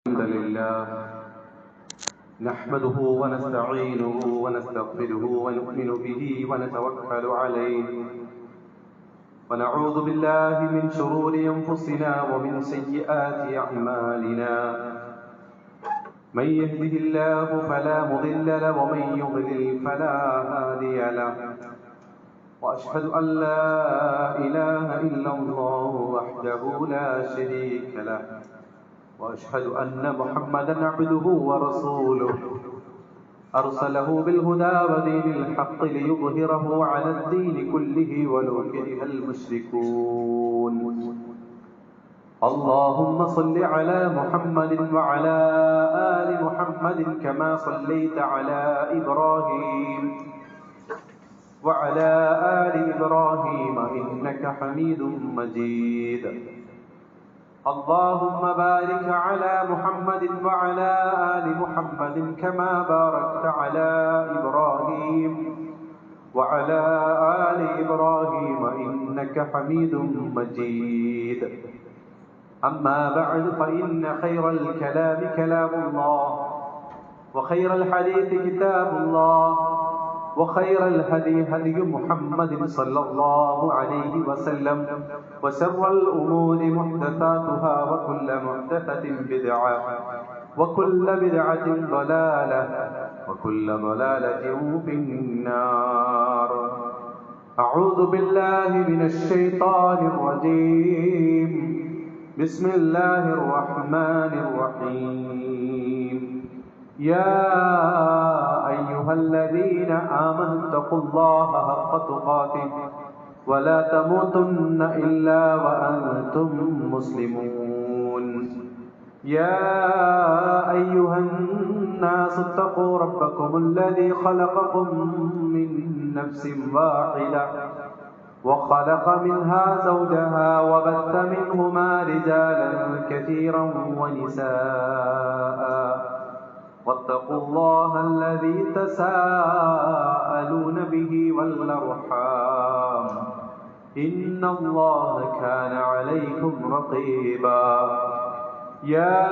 الحمد لله نحمده ونستعينه ونستغفره ونؤمن به ونتوكل عليه ونعوذ بالله من شرور أنفسنا ومن سيئات أعمالنا من يهده الله فلا مضل له ومن يضلل فلا هادي له وأشهد أن لا إله إلا الله وحده لا شريك له وأشهد أن محمدا عبده ورسوله أرسله بالهدى ودين الحق ليظهره على الدين كله ولو كره المشركون اللهم صل على محمد وعلى آل محمد كما صليت على إبراهيم وعلى آل إبراهيم إنك حميد مجيد اللهم بارك على محمد وعلى آل محمد كما باركت على إبراهيم وعلى آل إبراهيم إنك حميد مجيد أما بعد فإن خير الكلام كلام الله وخير الحديث كتاب الله وخير الهدي هدي محمد صلى الله عليه وسلم وشر الأمور محدثاتها وكل محدثة بدعة وكل بدعة ضلالة وكل ضلالة في النار أعوذ بالله من الشيطان الرجيم بسم الله الرحمن الرحيم يا أيها الذين آمنوا اتقوا الله حق تقاته ولا تموتن إلا وأنتم مسلمون يا أيها الناس اتقوا ربكم الذي خلقكم من نفس واحدة وخلق منها زوجها وبث منهما رجالا كثيرا ونساء واتقوا الله الذي تساءلون به والأرحام إن الله كان عليكم رقيبا يا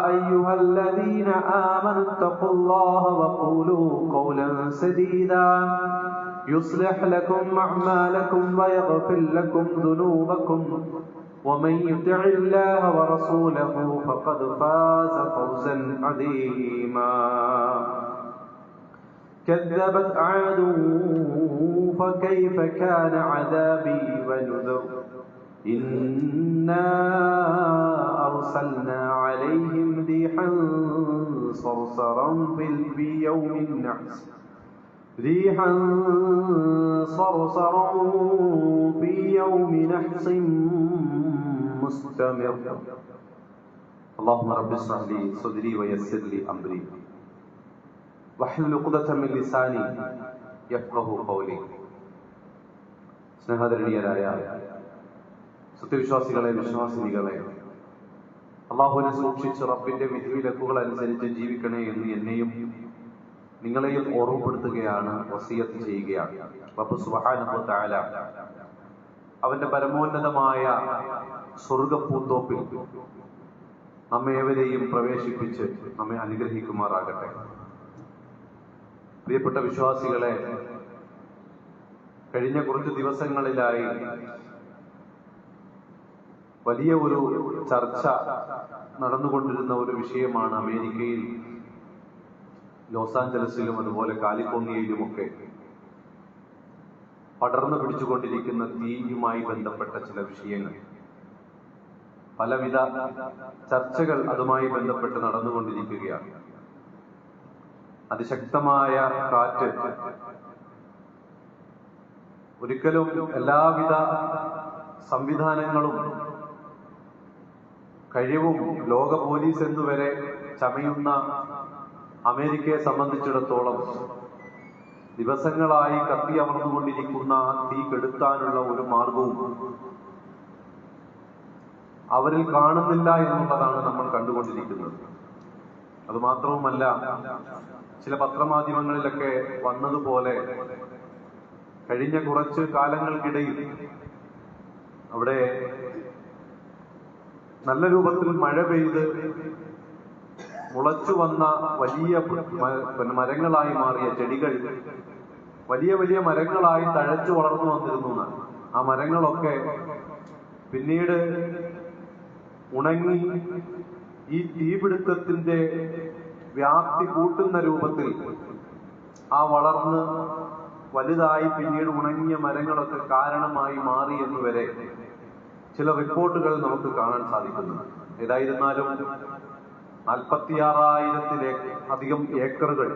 أيها الذين آمنوا اتقوا الله وقولوا قولا سديدا يصلح لكم أعمالكم ويغفر لكم ذنوبكم ومن يطع الله ورسوله فقد فاز فوزا عظيما كذبت عاد فكيف كان عذابي ونذر إنا أرسلنا عليهم ريحا صرصرا في يوم النحس ريحا صرصرا في يوم نحس مستمر اللهم رب اشرح لي صدري ويسر لي أمري واحلل عقدة من لساني يفقهوا قولي സ്നേഹധരണീയരായ സത്യവിശ്വാസികളെ വിശ്വാസിനികളെ അല്ലാഹുവിനെ സൂക്ഷിച്ച് റബ്ബിന്റെ വിധിവിലക്കുകൾ അനുസരിച്ച് ജീവിക്കണേ എന്ന് എന്നെയും നിങ്ങളെയും ഓർമ്മപ്പെടുത്തുകയാണ്, വസിയത്ത് ചെയ്യുകയാണ്. റബ്ബ് സുബ്ഹാനഹു വ തആല അവന്റെ പരമോന്നതമായ സ്വർഗ്ഗപൂന്തോപ്പിൽ നമ്മേവരെയും പ്രവേശിപ്പിച്ച് നമ്മെ അനുഗ്രഹിക്കുമാറാകട്ടെ. പ്രിയപ്പെട്ട വിശ്വാസികളെ, കഴിഞ്ഞ കുറച്ച് ദിവസങ്ങളിലായി വലിയ ഒരു ചർച്ച നടന്നുകൊണ്ടിരുന്ന ഒരു വിഷയമാണ് അമേരിക്കയിൽ ലോസ് ആഞ്ചലസിലും അതുപോലെ കാലിഫോർണിയയിലുമൊക്കെ പടർന്നു പിടിച്ചുകൊണ്ടിരിക്കുന്ന തീയുമായി ബന്ധപ്പെട്ട ചില വിഷയങ്ങൾ. പലവിധ ചർച്ചകൾ അതുമായി ബന്ധപ്പെട്ട് നടന്നുകൊണ്ടിരിക്കുകയാണ്. അതിശക്തമായ കാറ്റ് ഒരിക്കലും എല്ലാവിധ സംവിധാനങ്ങളും കഴിവും ലോക പോലീസ് എന്നുവരെ ചമയുന്ന അമേരിക്കയെ സംബന്ധിച്ചിടത്തോളം ദിവസങ്ങളായി കത്തിയമർന്നുകൊണ്ടിരിക്കുന്ന തീ കെടുത്താനുള്ള ഒരു മാർഗവും അവരിൽ കാണുന്നില്ല എന്നുള്ളതാണ് നമ്മൾ കണ്ടുകൊണ്ടിരിക്കുന്നത്. അതുമാത്രവുമല്ല, ചില പത്രമാധ്യമങ്ങളിലൊക്കെ വന്നതുപോലെ കഴിഞ്ഞ കുറച്ച് കാലങ്ങൾക്കിടയിൽ അവിടെ നല്ല രൂപത്തിൽ മഴ പെയ്ത് മുളച്ചു വന്ന വലിയ മരങ്ങളായി മാറിയ ചെടികൾ വലിയ വലിയ മരങ്ങളായി തഴച്ചു വളർന്നു വന്നിരുന്നു എന്നാണ്. ആ മരങ്ങളൊക്കെ പിന്നീട് ഉണങ്ങി ഈ തീപിടുത്തത്തിന്റെ വ്യാപ്തി കൂട്ടുന്ന രൂപത്തിൽ ആ വളർന്ന് വലുതായി പിന്നീട് ഉണങ്ങിയ മരങ്ങളൊക്കെ കാരണമായി മാറി എന്നുവരെ ചില റിപ്പോർട്ടുകൾ നമുക്ക് കാണാൻ സാധിക്കുന്നു. ഏതായിരുന്നാലും 46,000 അധികം ഏക്കറുകൾ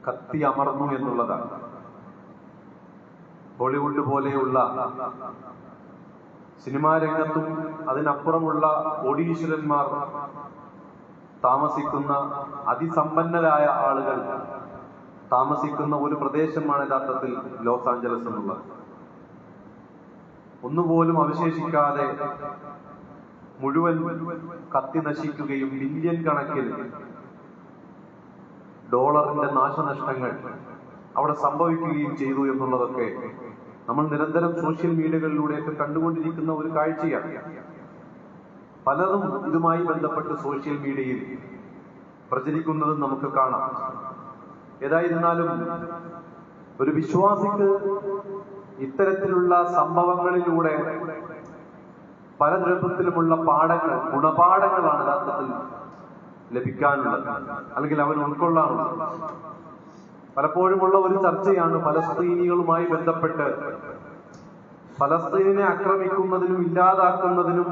കത്തി അമർന്നു എന്നുള്ളതാണ്. ബോളിവുഡ് പോലെയുള്ള സിനിമാ രംഗത്തും അതിനപ്പുറമുള്ള കോടീശ്വരന്മാർ താമസിക്കുന്ന അതിസമ്പന്നരായ ആളുകൾ താമസിക്കുന്ന ഒരു പ്രദേശമാണ് യഥാർത്ഥത്തിൽ ലോസ് ആഞ്ചലസ് എന്നുള്ളത്. ഒന്നുപോലും അവശേഷിക്കാതെ മുഴുവൻ കത്തി നശിക്കുകയും ബില്യൺ കണക്കിന് ഡോളറിന്റെ നാശനഷ്ടങ്ങൾ അവിടെ സംഭവിക്കുകയും ചെയ്തു എന്നുള്ളതൊക്കെ നമ്മൾ നിരന്തരം സോഷ്യൽ മീഡിയകളിലൂടെയൊക്കെ കണ്ടുകൊണ്ടിരിക്കുന്ന ഒരു കാഴ്ചയാണ്. പലതും ഇതുമായി ബന്ധപ്പെട്ട് സോഷ്യൽ മീഡിയയിൽ പ്രചരിക്കുന്നതും നമുക്ക് കാണാം. ഏതായിരുന്നാലും ഒരു വിശ്വാസിക്ക് ഇത്തരത്തിലുള്ള സംഭവങ്ങളിലൂടെ പല രൂപത്തിലുമുള്ള പാഠങ്ങൾ, ഗുണപാഠങ്ങളാണ് യഥാർത്ഥത്തിൽ ലഭിക്കാനുള്ളത്, അല്ലെങ്കിൽ അവൻ ഉൾക്കൊള്ളാനുള്ളത്. പലപ്പോഴുമുള്ള ഒരു ചർച്ചയാണ് ഫലസ്തീനികളുമായി ബന്ധപ്പെട്ട് ഫലസ്തീനെ ആക്രമിക്കുന്നതിനും ഇല്ലാതാക്കുന്നതിനും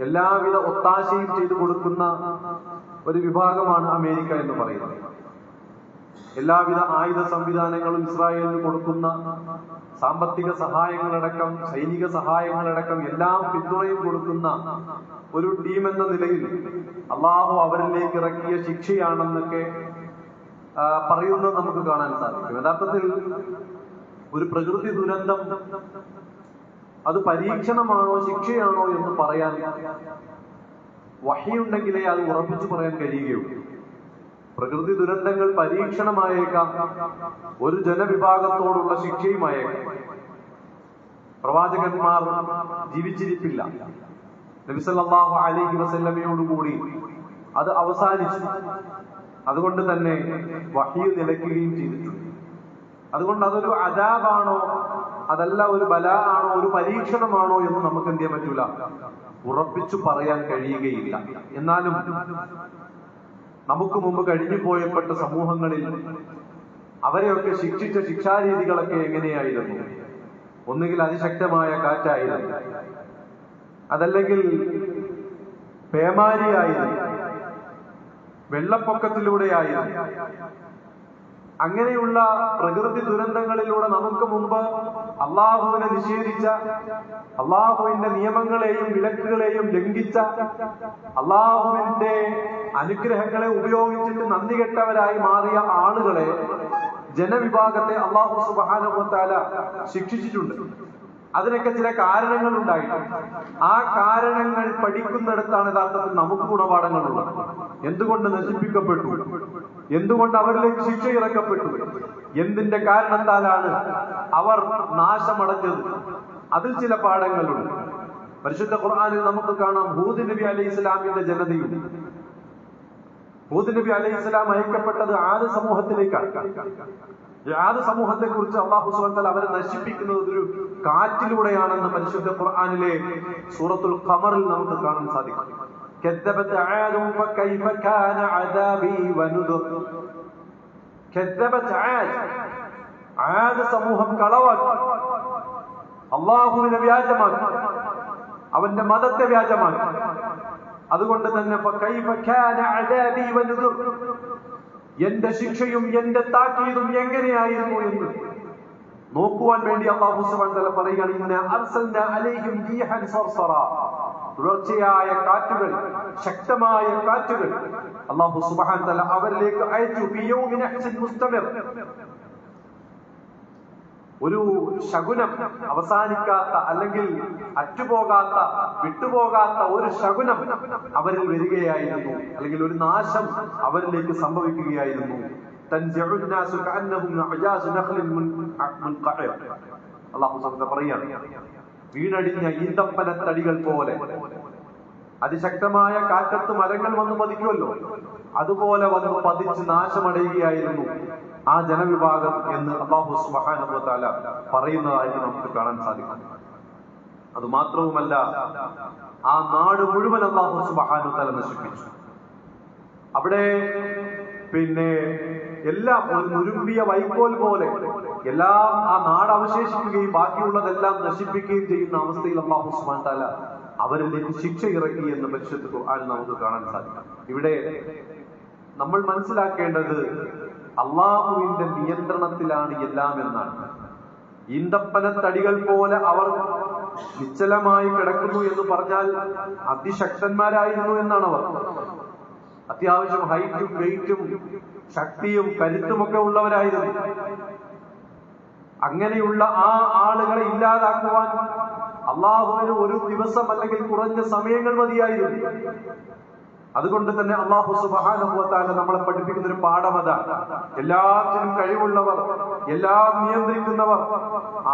എല്ലാവിധ ഒത്താശയും ചെയ്തു കൊടുക്കുന്ന ഒരു വിഭാഗമാണ് അമേരിക്ക എന്ന് പറയുന്നത്. എല്ലാവിധ ആയുധ സംവിധാനങ്ങളും ഇസ്രായേലിന് കൊടുക്കുന്ന സാമ്പത്തിക സഹായങ്ങളടക്കം സൈനിക സഹായങ്ങളടക്കം എല്ലാം പിന്തുണയും കൊടുക്കുന്ന ഒരു ടീം എന്ന നിലയിൽ അള്ളാഹു അവരിലേക്ക് ഇറക്കിയ ശിക്ഷയാണെന്നൊക്കെ പറയുന്നത് നമുക്ക് കാണാൻ സാധിക്കും. യഥാർത്ഥത്തിൽ ഒരു പ്രകൃതി ദുരന്തം അത് പരീക്ഷണമാണോ ശിക്ഷയാണോ എന്ന് പറയാൻ വഹ്യുണ്ടെങ്കിലേ അത് ഉറപ്പിച്ചു പറയാൻ കഴിയുകയുള്ളൂ. പ്രകൃതി ദുരന്തങ്ങൾ പരീക്ഷണമായേക്കാം, ഒരു ജനവിഭാഗത്തോടുള്ള ശിക്ഷയുമായേക്കാം. പ്രവാചകന്മാർ ജീവിച്ചിരിപ്പില്ല. നബി സല്ലല്ലാഹു അലൈഹി വസല്ലമയോടുകൂടി അത് അവസാനിച്ചു. അതുകൊണ്ട് തന്നെ വഹ്യ് നിലയ്ക്കുകയും ചെയ്തിട്ടുണ്ട്. അതുകൊണ്ട് അതൊരു അദാബാണോ അതല്ല ഒരു ബലാ ആണോ ഒരു പരീക്ഷണമാണോ എന്ന് നമുക്ക് എന്ത് ചെയ്യാൻ പറ്റൂല, ഉറപ്പിച്ചു പറയാൻ കഴിയുകയില്ല. എന്നാലും നമുക്ക് മുമ്പ് കഴിഞ്ഞു പോയപ്പെട്ട സമൂഹങ്ങളിൽ അവരെയൊക്കെ ശിക്ഷിച്ച ശിക്ഷാരീതികളൊക്കെ എങ്ങനെയായിരുന്നു? ഒന്നുകിൽ അതിശക്തമായ കാറ്റായിരുന്നു, അതല്ലെങ്കിൽ പേമാരിയായിരുന്നു, വെള്ളപ്പൊക്കത്തിലൂടെയായിരുന്നു. അങ്ങനെയുള്ള പ്രകൃതി ദുരന്തങ്ങളിലൂടെ നമുക്ക് മുമ്പ് അള്ളാഹുവിനെ നിഷേധിച്ച, അള്ളാഹുവിന്റെ നിയമങ്ങളെയും വിലക്കുകളെയും ലംഘിച്ച, അള്ളാഹുവിന്റെ അനുഗ്രഹങ്ങളെ ഉപയോഗിച്ചിട്ട് നന്ദി കെട്ടവരായി മാറിയ ആളുകളെ, ജനവിഭാഗത്തെ അള്ളാഹു സുബ്ഹാനഹു വ തആല ശിക്ഷിച്ചിട്ടുണ്ട്. അതിനൊക്കെ ചില കാരണങ്ങൾ ഉണ്ടായിട്ടുണ്ട്. ആ കാരണങ്ങൾ പഠിക്കുന്നിടത്താണ് യഥാർത്ഥത്തിൽ നമുക്ക് ഗുണപാഠങ്ങളുള്ളത്. എന്തുകൊണ്ട് നശിപ്പിക്കപ്പെട്ടു, എന്തുകൊണ്ട് അവരിലേക്ക് ശിക്ഷ ഇറക്കപ്പെട്ടു, എന്തിന്റെ കാരണത്താലാണ് അവർ നാശമടഞ്ഞത്, അതിൽ ചില പാഠങ്ങളുണ്ട്. പരിശുദ്ധ ഖുർആനിൽ നമുക്ക് കാണാം ഹൂദ് നബി അലൈഹി ഇസ്ലാമിന്റെ ജനതയും. ഹൂദ് നബി അലൈഹി ഇസ്ലാം അയക്കപ്പെട്ടത് ആദ് സമൂഹത്തിലേക്കാണ്. ആദ് സമൂഹത്തെ കുറിച്ച് അല്ലാഹു സുബ്ഹാനഹു വ തആല അവരെ നശിപ്പിക്കുന്നത് ഒരു കാറ്റിലൂടെയാണെന്ന് പരിശുദ്ധ ഖുർആനിലെ സൂറത്തുൽ ഖമറിൽ നമുക്ക് കാണാൻ സാധിക്കും. كذبت عاد فكيف كان عذابي ونذر. كذبت عاد. ആദ് സമൂഹം കളവാക്കി, അല്ലാഹുവിനെ വ്യാജമാക്കി, അവന്റെ മതത്തെ വ്യാജമാക്കി. അതുകൊണ്ട് തന്നെ فكيف كان عذابي ونذر, എന്റെ ശിക്ഷയും എന്റെ താക്കീതും എങ്ങനെയായിരുന്നു എന്ന് നോക്കുവാൻ വേണ്ടി അല്ലാഹു സുബ്ഹാനഹു വ തആല പറയുകയാണ്, ഇന്നാ അർസൽനാ അലൈഹിം റീഹൻ സർസറാ. തുടർച്ചയായ കാറ്റുകൾ, ശക്തമായ കാറ്റുകൾ അല്ലാഹു സുബ്ഹാനഹു വ തആല അവരിലേക്ക് അയച്ചു. ഫീ യൗമിൻ അഹ്സിൻ മുസ്തമിർ. ഒരു ശകുനം, അവസാനിക്കാത്ത അല്ലെങ്കിൽ അറ്റുപോകാത്ത, വിട്ടുപോകാത്ത ഒരു ശകുനം അവരിൽ വരികയായിരുന്നു, അല്ലെങ്കിൽ ഒരു നാശം അവരിലേക്ക് സംഭവിക്കുകയായിരുന്നു. അല്ലാഹു പറയുകയാണ്, വീണടിഞ്ഞ ഈന്തപ്പനത്തടികൾ പോലെ അതിശക്തമായ കാറ്റത്ത് മരങ്ങൾ വന്ന് പതിക്കുമല്ലോ, അതുപോലെ വന്ന് പതിച്ച് നാശമടയുകയായിരുന്നു ആ ജനവിഭാഗം എന്ന് അല്ലാഹു സുബ്ഹാനഹു വ തആല പറയുന്നതായിട്ട് നമുക്ക് കാണാൻ സാധിക്കും. അത് മാത്രവുമല്ല, ആ നാട് മുഴുവൻ അല്ലാഹു സുബ്ഹാനഹു വ തആല നശിപ്പിച്ചു. അവിടെ എല്ലാം ഒരു മുരുമ്പിയ വൈക്കോൽ പോലെ എല്ലാം ആ നാട് അവശേഷിക്കുകയും ബാക്കിയുള്ളതെല്ലാം നശിപ്പിക്കുകയും ചെയ്യുന്ന അവസ്ഥയിൽ അല്ലാഹു സുബ്ഹാനഹു വ തആല അവരിലേക്ക് ശിക്ഷ ഇറക്കി എന്ന് പരിശുദ്ധ ഖുർആനിൽ നമുക്ക് കാണാൻ സാധിക്കും. ഇവിടെ നമ്മൾ മനസ്സിലാക്കേണ്ടത് അള്ളാഹുവിന്റെ നിയന്ത്രണത്തിലാണ് എല്ലാം എന്നാണ്. ഈന്തപ്പനത്തടികൾ പോലെ അവർ നിശ്ചലമായി കിടക്കുന്നു എന്ന് പറഞ്ഞാൽ അതിശക്തന്മാരായിരുന്നു എന്നാണ് അവർ. അത്യാവശ്യം ഹൈറ്റും വെയിറ്റും ശക്തിയും കരുത്തുമൊക്കെ ഉള്ളവരായിരുന്നു. അങ്ങനെയുള്ള ആ ആളുകളെ ഇല്ലാതാക്കുവാൻ അള്ളാഹുവിന് ഒരു ദിവസം അല്ലെങ്കിൽ കുറഞ്ഞ സമയങ്ങൾ മതിയായിരുന്നു. അതുകൊണ്ട് തന്നെ അല്ലാഹു സുബ്ഹാനഹു വ തആല നമ്മളെ പഠിപ്പിക്കുന്ന ഒരു പാഠം അതാണ്. എല്ലാത്തിനും കഴിവുള്ളവർ, എല്ലാം നിയന്ത്രിക്കുന്നവർ,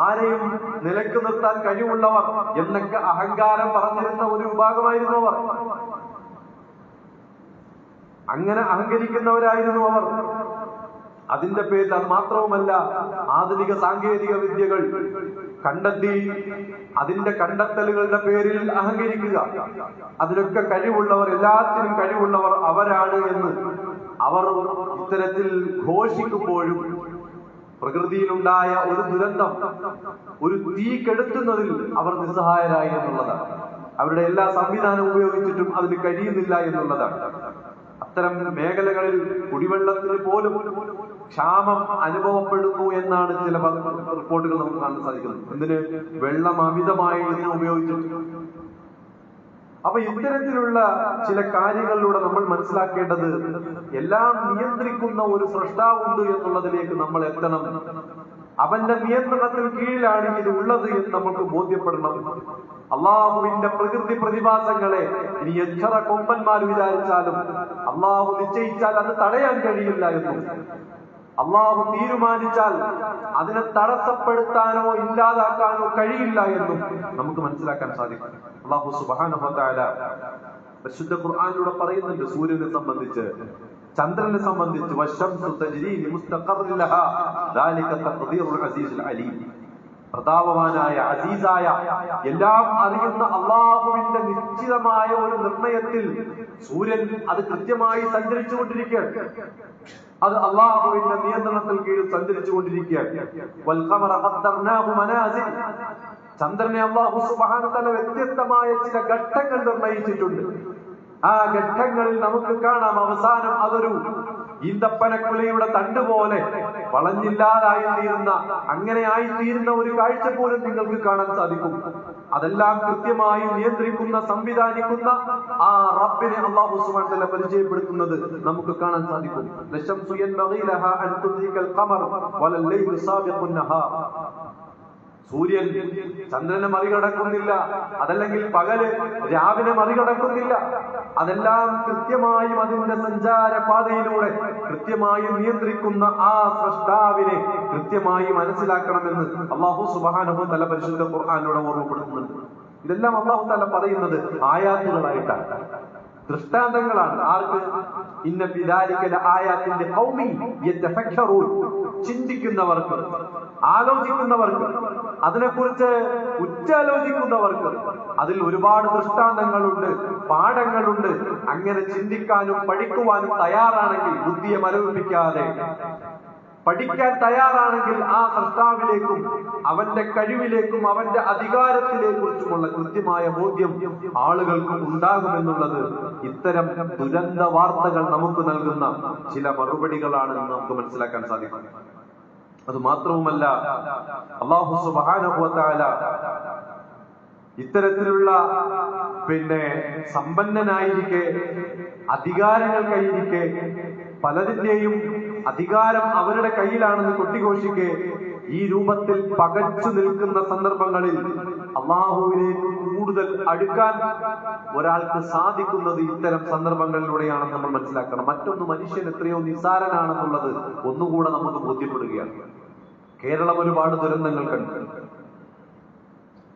ആരെയും നിലക്ക് നിർത്താൻ കഴിവുള്ളവർ എന്നൊക്കെ അഹങ്കാരം പറഞ്ഞിരുന്ന ഒരു വിഭാഗമായിരുന്നു അവർ. അങ്ങനെ അഹങ്കരിക്കുന്നവരായിരുന്നു അവർ. അതിന്റെ പേരിൽ അത് മാത്രവുമല്ല, ആധുനിക സാങ്കേതിക വിദ്യകൾ കണ്ടെത്തി അതിന്റെ കണ്ടെത്തലുകളുടെ പേരിൽ അഹങ്കരിക്കുക, അതിലൊക്കെ കഴിവുള്ളവർ, എല്ലാത്തിനും കഴിവുള്ളവർ അവരാണ് എന്ന് അവർ ഇത്തരത്തിൽ ഘോഷിക്കുമ്പോഴും പ്രകൃതിയിലുണ്ടായ ഒരു ദുരന്തം, ഒരു തീ കെടുത്തുന്നതിൽ അവർ നിസ്സഹായരായി എന്നുള്ളതാണ്. അവരുടെ എല്ലാ സംവിധാനവും ഉപയോഗിച്ചിട്ടും അതിന് കഴിയുന്നില്ല എന്നുള്ളതാണ്. അത്തരം മേഖലകളിൽ കുടിവെള്ളത്തിന് പോലും ക്ഷാമം അനുഭവപ്പെടുന്നു എന്നാണ് ചില റിപ്പോർട്ടുകൾ നമുക്ക് കാണാൻ സാധിക്കുന്നത്. എന്തിന്? വെള്ളം അമിതമായി ഉപയോഗിച്ചിട്ട്. അപ്പൊ ഇത്തരത്തിലുള്ള ചില കാര്യങ്ങളിലൂടെ നമ്മൾ മനസ്സിലാക്കേണ്ടത് എല്ലാം നിയന്ത്രിക്കുന്ന ഒരു സ്രഷ്ടാവുണ്ട് എന്നുള്ളതിലേക്ക് നമ്മൾ എത്തണം. അവന്റെ നിയന്ത്രണത്തിൽ കീഴിലാണ് ഇത് ഉള്ളത് എന്ന് നമുക്ക് ബോധ്യപ്പെടണം. അള്ളാഹുവിന്റെ പ്രകൃതി പ്രതിഭാസങ്ങളെ ഇനി എത്ര കൊമ്പന്മാർ വിചാരിച്ചാലും അള്ളാഹു നിശ്ചയിച്ചാൽ അത് തടയാൻ കഴിയില്ല എന്നും, അള്ളാഹു തീരുമാനിച്ചാൽ അതിനെ തടസ്സപ്പെടുത്താനോ ഇല്ലാതാക്കാനോ കഴിയില്ല എന്നും നമുക്ക് മനസ്സിലാക്കാൻ സാധിക്കും. അല്ലാഹു സുബ്ഹാനഹു വ തആല പരിശുദ്ധ ഖുർആനിലൂടെ പറയുന്നുണ്ട് സൂര്യനെ സംബന്ധിച്ച്, ചന്ദ്രനെ സംബന്ധിച്ച്, വശംസു തജ്രീ ലിമുസ്തഖറിൻ ലഹാ ദാലിക തഖ്ദീറുൽ അസീസുൽ അലീം. പ്രതാപവാനായ അസീസായ എല്ലാം അറിയുന്ന അള്ളാഹുവിന്റെ നിശ്ചിതമായ ഒരു നിർണയത്തിൽ സൂര്യൻ അത് കൃത്യമായി സഞ്ചരിച്ചുകൊണ്ടിരിക്കുകയാണ്. അത് അള്ളാഹുവിന്റെ നിയന്ത്രണത്തിൽ കീഴിൽ സഞ്ചരിച്ചുകൊണ്ടിരിക്കുകയാണ്. ചന്ദ്രനെ അല്ലാഹു സുബ്ഹാനഹു വ തആല വ്യത്യസ്തമായ ചില ഘട്ടങ്ങൾ നിർണയിച്ചിട്ടുണ്ട്. ആ ഘട്ടങ്ങളിൽ നമുക്ക് കാണാം അവസാനം അതൊരു ഈന്തപ്പനക്കുലയുടെ തണ്ട് പോലെ വളഞ്ഞില്ലാതായിത്തീരുന്ന, അങ്ങനെ ആയിത്തീരുന്ന ഒരു കാഴ്ച പോലും നിങ്ങൾക്ക് കാണാൻ സാധിക്കും. അതെല്ലാം കൃത്യമായി നിയന്ത്രിക്കുന്ന, സംവിധാനിക്കുന്ന ആ റബ്ബിനെ അല്ലാഹു സുബ്ഹാനഹു വ തആല പരിചയപ്പെടുത്തുന്നത് നമുക്ക് കാണാൻ സാധിക്കും. ലശംസു യൻബഗി ലഹാ അൻ തുദ്രികൽ ഖമർ വലൽ ലൈലു സാബിഖുൻ നഹാർ. സൂര്യൻ ചന്ദ്രനെ മറികടക്കുന്നില്ല, അതല്ലെങ്കിൽ പകല് രാവിലെ മറികടക്കുന്നില്ല. അതെല്ലാം കൃത്യമായും അതിന്റെ സഞ്ചാരപാതയിലൂടെ കൃത്യമായി നിയന്ത്രിക്കുന്ന ആ സ്രഷ്ടാവിനെ കൃത്യമായി മനസ്സിലാക്കണമെന്ന് അല്ലാഹു സുബ്ഹാനഹു വ തആല പരിശുദ്ധ ഖുർആനിലൂടെ ഓർമ്മപ്പെടുത്തുന്നുണ്ട്. ഇതെല്ലാം അല്ലാഹു തആല പറയുന്നത് ആയാത്തുകളായിട്ടാണ്, ദൃഷ്ടാന്തങ്ങളാണ്. ആർക്ക്? ഇന്ന ഫീ ദാലിക ലആയാത്തിൻ ഖൗമി യതഫക്കറൂൻ. ചിന്തിക്കുന്നവർക്ക്, ആലോചിക്കുന്നവർക്ക്, അതിനെക്കുറിച്ച് ഉറ്റാലോചിക്കുന്നവർക്ക് അതിൽ ഒരുപാട് ദൃഷ്ടാന്തങ്ങളുണ്ട്, പാഠങ്ങളുണ്ട്. അങ്ങനെ ചിന്തിക്കാനും പഠിക്കുവാനും തയ്യാറാണെങ്കിൽ, ബുദ്ധിയെ മരവിപ്പിക്കാതെ പഠിക്കാൻ തയ്യാറാണെങ്കിൽ ആ സൃഷ്ടാവിലേക്കും അവന്റെ കഴിവിലേക്കും അവന്റെ അധികാരത്തിലേക്കുറിച്ചുമുള്ള കൃത്യമായ ബോധ്യം ആളുകൾക്ക് ഉണ്ടാകുമെന്നുള്ളത് ഇത്തരം ദുരന്ത വാർത്തകൾ നമുക്ക് നൽകുന്ന ചില മറുപടികളാണെന്ന് നമുക്ക് മനസ്സിലാക്കാൻ സാധിക്കും. അത് മാത്രവുമല്ല, അല്ലാഹു സുബ്ഹാനഹു വ തആല ഇത്തരത്തിലുള്ള സമ്പന്നനായിരിക്കെ, അധികാരങ്ങൾ കയ്യിരിക്കെ, പലതിന്റെയും അധികാരം അവരുടെ കയ്യിലാണെന്ന് കൊട്ടിഘോഷിക്കെ ഈ രൂപത്തിൽ പകച്ചു നിൽക്കുന്ന സന്ദർഭങ്ങളിൽ അള്ളാഹുവിലേക്ക് കൂടുതൽ അടുക്കാൻ ഒരാൾക്ക് സാധിക്കുന്നത് ഇത്തരം സന്ദർഭങ്ങളിലൂടെയാണെന്ന് നമ്മൾ മനസ്സിലാക്കണം. മറ്റൊന്ന്, മനുഷ്യൻ എത്രയോ നിസ്സാരനാണെന്നുള്ളത് ഒന്നുകൂടെ നമുക്ക് ബോധ്യപ്പെടുകയാണ്. കേരളം ഒരുപാട് ദുരന്തങ്ങൾ കണ്ടു.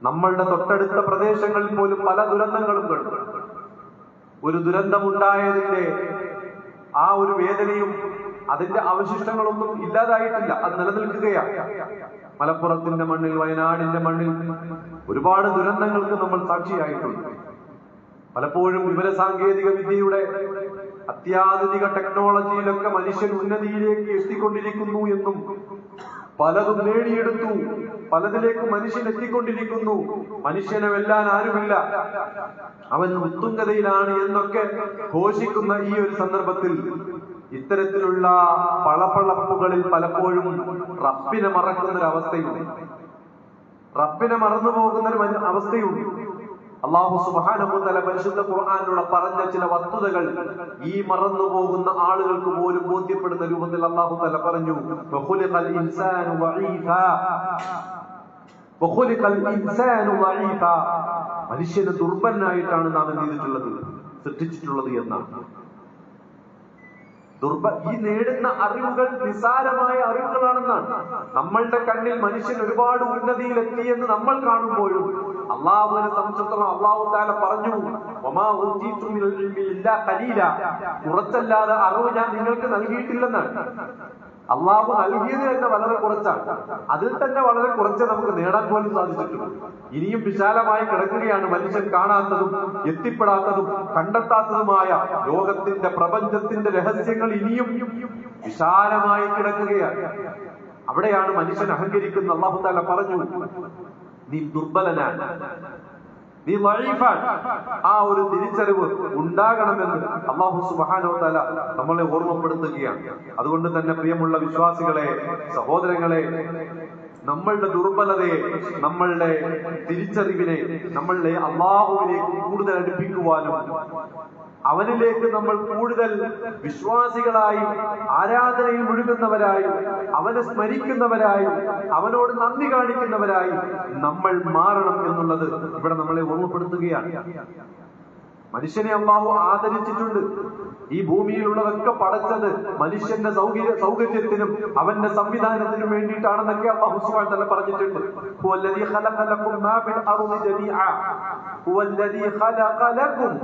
നമ്മളുടെ തൊട്ടടുത്ത പ്രദേശങ്ങളിൽ പോലും പല ദുരന്തങ്ങളും കണ്ടു. ഒരു ദുരന്തമുണ്ടായതിന്റെ ആ ഒരു വേദനയും അതിന്റെ അവശിഷ്ടങ്ങളൊന്നും ഇല്ലാതായിട്ടില്ല, അത് നിലനിൽക്കുകയാണ്. മലപ്പുറത്തിന്റെ മണ്ണിൽ, വയനാടിന്റെ മണ്ണിൽ ഒരുപാട് ദുരന്തങ്ങൾക്ക് നമ്മൾ സാക്ഷിയായിട്ടുണ്ട്. പലപ്പോഴും വിവര സാങ്കേതിക വിദ്യയുടെ അത്യാധുനിക ടെക്നോളജിയിലൊക്കെ മനുഷ്യൻ ഉന്നതിയിലേക്ക് എത്തിക്കൊണ്ടിരിക്കുന്നു എന്നും പലതും നേടിയെടുത്തു, പലതിലേക്ക് മനുഷ്യൻ എത്തിക്കൊണ്ടിരിക്കുന്നു, മനുഷ്യനെ വെല്ലാൻ ആരുമില്ല, അവൻ ഉത്തുംഗതയിലാണ് എന്നൊക്കെ ഘോഷിക്കുന്ന ഈ ഒരു സന്ദർഭത്തിൽ ഇത്തരത്തിലുള്ള പളപളപ്പുകളിൽ പലപ്പോഴും റബ്ബിനെ മറക്കുന്നൊരവസ്ഥയുണ്ട്, റബ്ബിനെ മറന്നു പോകുന്നൊരു അവസ്ഥയുണ്ട്. അല്ലാഹു സുബ്ഹാനഹു വ തആല പരിശുദ്ധ ഖുർആനിലൂടെ പറഞ്ഞ ചില വസ്തുതകൾ ഈ മറന്നു പോകുന്ന ആളുകൾക്ക് പോലും ബോധ്യപ്പെടുന്ന രൂപത്തിൽ അല്ലാഹു തആല പറഞ്ഞു, വഖുലിഖൽ ഇൻസാനു ദഈഫാ, വഖുലിഖൽ ഇൻസാനു ദഈഫാ, മനുഷ്യനെ ദുർബലനായിട്ടാണ് നാം എന്ത് ചെയ്തിട്ടുള്ളത്, സൃഷ്ടിച്ചിട്ടുള്ളത് എന്നാണ്. ഈ നേടുന്ന അറിവുകൾ നിസ്സാരമായ അറിവുകളാണെന്നാണ്. നമ്മളുടെ കണ്ണിൽ മനുഷ്യൻ ഒരുപാട് ഉന്നതിയിലെത്തിയെന്ന് നമ്മൾ കാണുമ്പോഴും അള്ളാഹുവിനെ സംബന്ധിച്ചിടത്തോളം അള്ളാഹു തആല പറഞ്ഞു, വമാ ഊതീതു മിനൽ ഇൽമി ഇല്ലാ ഖലീല, കുറച്ചല്ലാതെ അറിവ് ഞാൻ നിങ്ങൾക്ക് നൽകിയിട്ടില്ലെന്നാണ്. അള്ളാഹു നൽകിയത് തന്നെ വളരെ കുറച്ചാണ്, അതിൽ തന്നെ വളരെ കുറച്ച് നമുക്ക് നേടാൻ പോലും സാധിച്ചിട്ടുള്ളൂ. ഇനിയും വിശാലമായി കിടക്കുകയാണ് മനുഷ്യൻ കാണാത്തതും എത്തിപ്പെടാത്തതും കണ്ടെത്താത്തതുമായ ലോകത്തിന്റെ പ്രപഞ്ചത്തിന്റെ രഹസ്യങ്ങൾ ഇനിയും വിശാലമായി കിടക്കുകയാണ്. അവിടെയാണ് മനുഷ്യൻ അഹങ്കരിക്കുന്ന. അല്ലാഹു തആല പറഞ്ഞു, നീ ദുർബലനാണ്, നീ ദഈഫാണ്. ആ ഒരു തിരിച്ചറിവ് ഉണ്ടാകണമെന്ന് അല്ലാഹു സുബ്ഹാനഹു വ തആല നമ്മളെ ഓർമ്മപ്പെടുത്തുകയാണ്. അതുകൊണ്ട് തന്നെ പ്രിയമുള്ള വിശ്വാസികളെ, സഹോദരങ്ങളെ, നമ്മളുടെ ദുർബലതയെ, നമ്മളുടെ തിരിച്ചറിവിനെ നമ്മളെ അല്ലാഹുവിലേക്ക് കൂടുതൽ അടുപ്പിക്കുവാനും അവനിലേക്ക് നമ്മൾ കൂടുതൽ വിശ്വാസികളായി, ആരാധനയിൽ മുഴുകുന്നവരായി, അവനെ സ്മരിക്കുന്നവരായി, അവനോട് നന്ദി കാണിക്കുന്നവരായി നമ്മൾ മാറണം എന്നുള്ളത് ഇവിടെ നമ്മളെ ഓർമ്മപ്പെടുത്തുകയാണ്. മനുഷ്യനെ അല്ലാഹു ആദരിച്ചിട്ടുണ്ട്. ഈ ഭൂമിയിലുള്ളതൊക്കെ പടച്ചത് മനുഷ്യന്റെ സൗകര്യത്തിനും അവന്റെ സംവിധാനത്തിനും വേണ്ടിയിട്ടാണെന്നൊക്കെ അല്ലാഹു സുബ്ഹാനഹു വ തആല പറഞ്ഞിട്ടുണ്ട്. ഹുവല്ലദീ ഖലഖ ലക്കും മാ ഫിൽ അർളി ജമീഅ, ഹുവല്ലദീ ഖലഖ ലക്കും,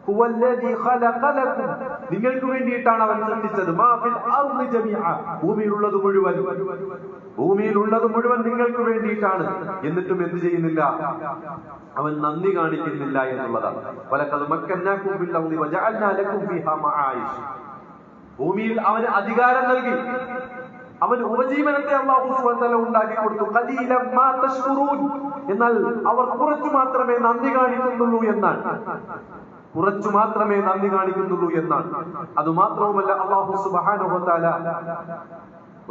ഹുവല്ലദീ ഖലഖ ലക്കും, നിങ്ങൾക്ക് വേണ്ടിയിട്ടാണ് അവൻ സൃഷ്ടിച്ചത്. മാ ഫിൽ അർളി ജമീഅ, ഭൂമിയിലുള്ളത് മുഴുവൻ, ഭൂമിയിലുള്ളത് മുഴുവൻ നിങ്ങൾക്ക് വേണ്ടിയിട്ടാണ്. എന്നിട്ടും എന്ത് ചെയ്യുന്നില്ല, അവൻ നന്ദി കാണിക്കുന്നില്ല എന്നുള്ളതാണ്. വലഖദ് മക്കന്നാകും ഫിൽ അർളി വജഅൽനാ ലക്കും ഫീഹാ മആയിഷ്, ഭൂമിയിൽ അവന് അധികാരം നൽകി, അവൻ ഉപജീവനത്തെ അല്ലാഹു സുബ്ഹാനഹു വ തആല ഉണ്ടാക്കി കൊടുത്തു. ഖലീലൻ മാ തശ്കുറൂൻ, എന്നാൽ അവർ കുറച്ചു മാത്രമേ നന്ദി കാണിക്കുന്നുള്ളൂ എന്നാണ്, കുറച്ചു മാത്രമേ നന്ദി കാണിക്കുന്നുള്ളൂ എന്നാണ്. അതുമാത്രവുമല്ല, അല്ലാഹു സുബ്ഹാനഹു വ തആല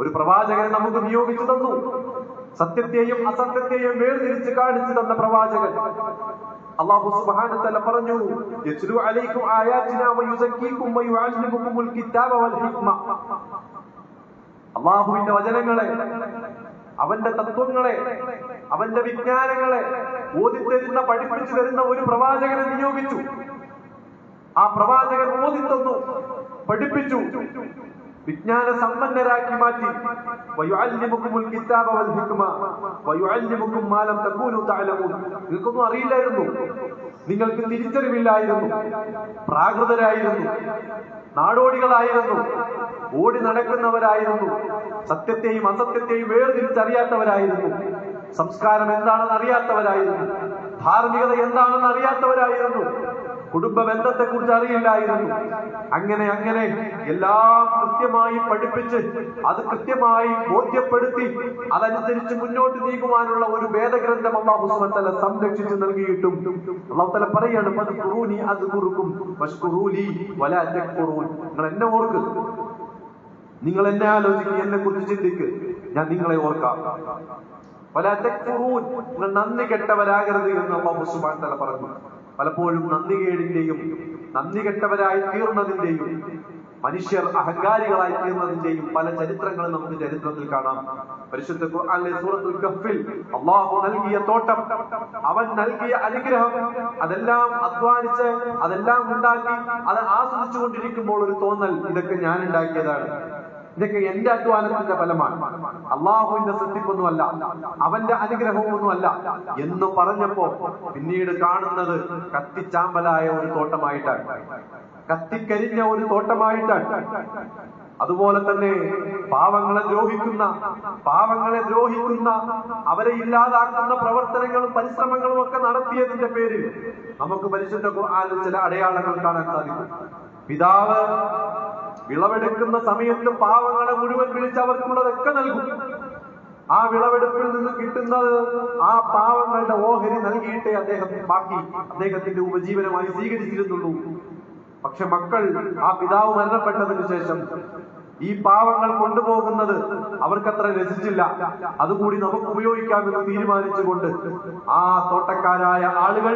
ഒരു പ്രവാചകനെ നമുക്ക് നിയോഗിച്ചു തന്നു, സത്യത്തെയും അസത്യത്തെയും വേർതിരിച്ച് കാണിച്ചു തന്ന പ്രവാചകൻ. അല്ലാഹു സുബ്ഹാനഹു വ തആല പറഞ്ഞു, യത്ലു അലൈക്കും ആയാതിനാ വയുസക്കീകും വയുഅല്ലിമുകുമുൽ കിതാബ വൽ ഹിക്മ, അല്ലാഹുവിന്റെ വചനങ്ങളെ, അവന്റെ തത്വങ്ങളെ, അവന്റെ വിജ്ഞാനങ്ങളെ ഓതിത്തരുന്ന, പഠിപ്പിച്ചു തരുന്ന ഒരു പ്രവാചകനെ നിയോഗിച്ചു. ആ പ്രവാചകൻ ഓതിത്തന്നു, പഠിപ്പിച്ചു, വിജ്ഞാന സമ്പന്നരാക്കി മാറ്റി. വയുഅല്ലിമുകുമുൽ കിതാബ വൽ ഹിക്മ വയുഅല്ലിമുകും മാ ലം തകൂനു തഅലമൂൻ, നിങ്ങൾക്കൊന്നും അറിയില്ലായിരുന്നു, നിങ്ങൾക്ക് തിരിച്ചറിവില്ലായിരുന്നു, പ്രാകൃതരായിരുന്നു, നാടോടികളായിരുന്നു, ഓടി നടക്കുന്നവരായിരുന്നു, സത്യത്തെയും അസത്യത്തെയും വേർതിരിച്ചറിയാത്തവരായിരുന്നു, സംസ്കാരം എന്താണെന്ന് അറിയാത്തവരായിരുന്നു, ധാർമ്മികത എന്താണെന്ന് അറിയാത്തവരായിരുന്നു, കുടുംബ ബന്ധത്തെ കുറിച്ച് അറിയില്ലായിരുന്നു. അങ്ങനെ അങ്ങനെ എല്ലാം കൃത്യമായി പഠിപ്പിച്ച് അത് കൃത്യമായി ബോധ്യപ്പെടുത്തി അതനുസരിച്ച് മുന്നോട്ട് നീങ്ങുവാനുള്ള ഒരു വേദഗ്രന്ഥം അല്ലാഹു സുബ്ഹാനഹു വ തആല സംരക്ഷിച്ച് നൽകിയിട്ടും അല്ലാഹു തആല പറയാണ്, ഫദ്കുറൂനി അദ്കുറുക്കും വഷ്കുറൂലി വലാ തക്ഫുറൂൻ, നിങ്ങൾ എന്നെ ഓർക്ക്, നിങ്ങൾ എന്നെ ആലോചിക്കുക, എന്നെ കുറിച്ച് ചിന്തിക്ക്, ഞാൻ നിങ്ങളെ ഓർക്കാം. വലാ തക്ഫുറൂൻ, നിങ്ങൾ നന്ദി കെട്ടവരാകരുത് എന്ന് അല്ലാഹു സുബ്ഹാനഹു വ തആല പറഞ്ഞു. പലപ്പോഴും നന്ദികേടിന്റെയും നന്ദി കെട്ടവരായി തീർന്നതിന്റെയും മനുഷ്യർ അഹങ്കാരികളായി തീർന്നതിന്റെയും പല ചരിത്രങ്ങളും നമുക്ക് ചരിത്രത്തിൽ കാണാം. പരിശുദ്ധ ഖുർആനിലെ സൂറത്തുൽ കഹ്ഫിൽ അല്ലാഹു നൽകിയ തോട്ടം, അവൻ നൽകിയ അനുഗ്രഹം, അതെല്ലാം അധ്വാനിച്ച് അതെല്ലാം ഉണ്ടാക്കി അത് ആസ്വദിച്ചു കൊണ്ടിരിക്കുമ്പോൾ ഒരു തോന്നൽ, ഇതൊക്കെ ഞാൻ ഉണ്ടാക്കിയതാണ്, ഇതൊക്കെ എന്റെ അധ്വാനത്തിന്റെ ഫലമാണ്, അള്ളാഹുവിന്റെ സൃഷ്ടിപ്പൊന്നുമല്ല, അവന്റെ അനുഗ്രഹമൊന്നുമല്ല എന്ന് പറഞ്ഞപ്പോ പിന്നീട് കാണുന്നത് കത്തിച്ചാമ്പലായ ഒരു തോട്ടമായിട്ടാണ്, കത്തിക്കരിഞ്ഞ ഒരു തോട്ടമായിട്ടാണ്. അതുപോലെ തന്നെ പാവങ്ങളെ ദ്രോഹിക്കുന്ന അവരെ ഇല്ലാതാക്കുന്ന പ്രവർത്തനങ്ങളും പരിശ്രമങ്ങളും ഒക്കെ നടത്തിയതിന്റെ പേരിൽ നമുക്ക് പരിശുദ്ധ ഖുർആനിൽ ചില അടയാളങ്ങൾ കാണാൻ സാധിക്കും. പിതാവ് വിളവെടുക്കുന്ന സമയത്ത് പാവങ്ങളെ മുഴുവൻ വിളിച്ച് അവർക്കുള്ളതൊക്കെ നൽകും. ആ വിളവെടുപ്പിൽ നിന്ന് കിട്ടുന്നത് ആ പാവങ്ങളുടെ ഓഹരി നൽകിയിട്ടേ ബാക്കി അദ്ദേഹത്തിന്റെ ഉപജീവനമായി സ്വീകരിച്ചിരുന്നുള്ളൂ. പക്ഷെ മക്കൾ, ആ പിതാവ് മരണപ്പെട്ടതിന് ശേഷം ഈ പാവങ്ങൾ കൊണ്ടുപോകുന്നത് അവർക്കത്ര രസിച്ചില്ല. അതുകൂടി നമുക്ക് ഉപയോഗിക്കാമെന്ന് തീരുമാനിച്ചുകൊണ്ട് ആ തോട്ടക്കാരായ ആളുകൾ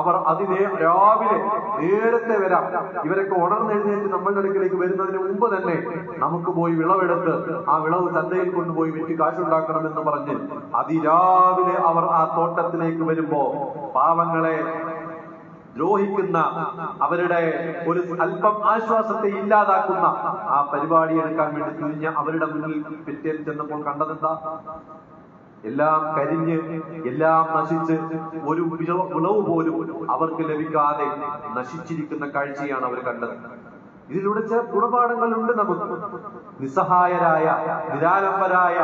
അവർ അതിനെ രാവിലെ നേരത്തെ വരാം, ഇവരൊക്കെ ഉണർന്നെഴുന്നേറ്റ് നമ്മളുടെ അടുക്കിലേക്ക് വരുന്നതിന് മുമ്പ് തന്നെ നമുക്ക് പോയി വിളവെടുത്ത് ആ വിളവ് ചന്തയിൽ കൊണ്ടുപോയി വിറ്റ് കാശുണ്ടാക്കണമെന്ന് പറഞ്ഞ് അതിരാവിലെ അവർ ആ തോട്ടത്തിലേക്ക് വരുമ്പോ പാവങ്ങളെ ദ്രോഹിക്കുന്ന, അവരുടെ ഒരു അല്പം ആശ്വാസത്തെ ഇല്ലാതാക്കുന്ന ആ പരിപാടി എടുക്കാൻ വേണ്ടി തുനിഞ്ഞ അവരുടെ മുന്നിൽ പിറ്റേന്ന് ചെന്നപ്പോൾ കണ്ടതെന്താ? എല്ലാം കരിഞ്ഞ്, എല്ലാം നശിച്ച്, ഒരു വിളവ് പോലും അവർക്ക് ലഭിക്കാതെ നശിച്ചിരിക്കുന്ന കാഴ്ചയാണ് അവർ കണ്ടത്. ഇതിലൂടെ ചില ഗുണപാഠങ്ങളുണ്ട് നമുക്ക്. നിസ്സഹായരായ, നിരാലംബരായ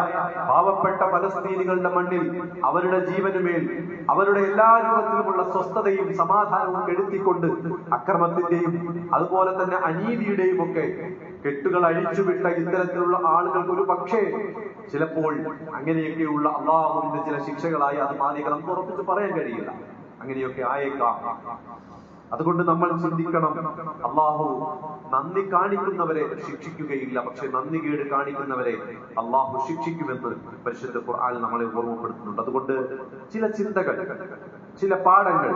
പാവപ്പെട്ട പലസ്തീനികളുടെ മണ്ണിൽ അവരുടെ ജീവനുമേൽ അവരുടെ എല്ലാ രൂപത്തിലുമുള്ള സ്വസ്ഥതയും സമാധാനവും കെടുത്തിക്കൊണ്ട് അക്രമത്തിന്റെയും അതുപോലെ തന്നെ അനീതിയുടെയും ഒക്കെ കെട്ടുകൾ അഴിച്ചുവിട്ട ഇത്തരത്തിലുള്ള ആളുകൾക്ക് ഒരു പക്ഷേ ചിലപ്പോൾ അങ്ങനെയൊക്കെയുള്ള അള്ളാഹുവിന്റെ ചില ശിക്ഷകളായി അത് മാറിയേക്കാം. നമുക്ക് ഉറപ്പിച്ച് പറയാൻ കഴിയില്ല, അങ്ങനെയൊക്കെ ആയേക്കാം. അതുകൊണ്ട് നമ്മൾ ചിന്തിക്കണം, അള്ളാഹു നന്ദി കാണിക്കുന്നവരെ ശിക്ഷിക്കുകയില്ല, പക്ഷെ നന്ദി കേട് കാണിക്കുന്നവരെ അള്ളാഹു ശിക്ഷിക്കുമെന്ന് പരിശുദ്ധ ഖുർആൻ നമ്മളെ ഓർമ്മപ്പെടുത്തുന്നുണ്ട്. അതുകൊണ്ട് ചില ചിന്തകൾ, ചില പാഠങ്ങൾ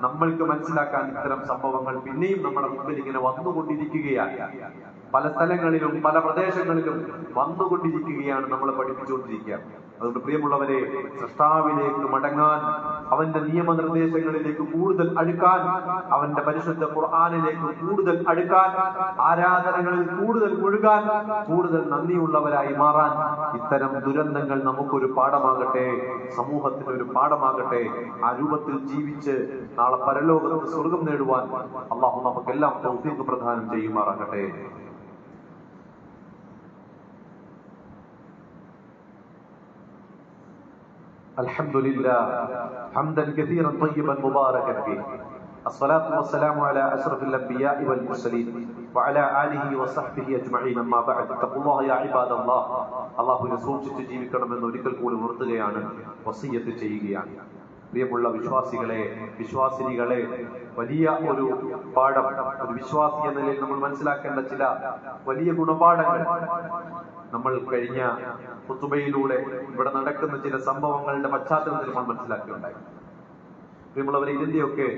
നമ്മൾക്ക് മനസ്സിലാക്കാൻ ഇത്തരം സംഭവങ്ങൾ പിന്നെയും നമ്മുടെ മുമ്പിൽ ഇങ്ങനെ വന്നുകൊണ്ടിരിക്കുകയാണ്. പല സ്ഥലങ്ങളിലും പല പ്രദേശങ്ങളിലും വന്നുകൊണ്ടിരിക്കുകയാണ്, നമ്മളെ പഠിപ്പിച്ചുകൊണ്ടിരിക്കുക. അതുകൊണ്ട് പ്രിയമുള്ളവരെ, സൃഷ്ടാവിലേക്ക് മടങ്ങാൻ, അവന്റെ നിയമനിർദ്ദേശങ്ങളിലേക്ക് കൂടുതൽ അടുക്കാൻ, അവന്റെ പരിശുദ്ധ ഖുർആനിലേക്ക് കൂടുതൽ അടുക്കാൻ, ആരാധനകളിൽ കൂടുതൽ മുഴുകാൻ, കൂടുതൽ നന്ദിയുള്ളവരായി മാറാൻ ഇത്തരം ദുരന്തങ്ങൾ നമുക്കൊരു പാഠമാകട്ടെ, സമൂഹത്തിന് ഒരു പാഠമാകട്ടെ. ആ രൂപത്തിൽ ജീവിച്ച് നാളെ പരലോകത്ത് സ്വർഗം നേടുവാൻ അള്ളാഹു നമുക്കെല്ലാം തൗഫീഖ് പ്രദാനം ചെയ്യുമാറാകട്ടെ. الحمد لله حمدا كثيرا طيبا مباركا فيه. الصلاة والسلام على أشرف الأنبياء والمرسلين وعلى آله وصحبه أجمعين. أما بعد اتقوا الله يا عباد الله. അല്ലാഹുവിനെ സൂക്ഷിച്ച് ജീവിക്കണമെന്ന് ഒരിക്കൽ കൂടി ഉണർത്തുകയാണ്, വസിയ്യത്ത് ചെയ്യുകയാണ്. പ്രിയമുള്ള വിശ്വാസികളെ, വിശ്വാസിനികളെ, വലിയ ഒരു പാഠം, ഒരു വിശ്വാസി എന്ന നിലയിൽ നമ്മൾ മനസ്സിലാക്കേണ്ട ചില വലിയ ഗുണപാഠങ്ങൾ നമ്മൾ കഴിഞ്ഞ ഖുതുബയിലൂടെ ഇവിടെ നടക്കുന്ന ചില സംഭവങ്ങളുടെ പശ്ചാത്തലത്തിൽ നമ്മൾ മനസ്സിലാക്കിയുണ്ടായി. പ്രിയമുള്ളവരെ, ഇതിന്റെയൊക്കെ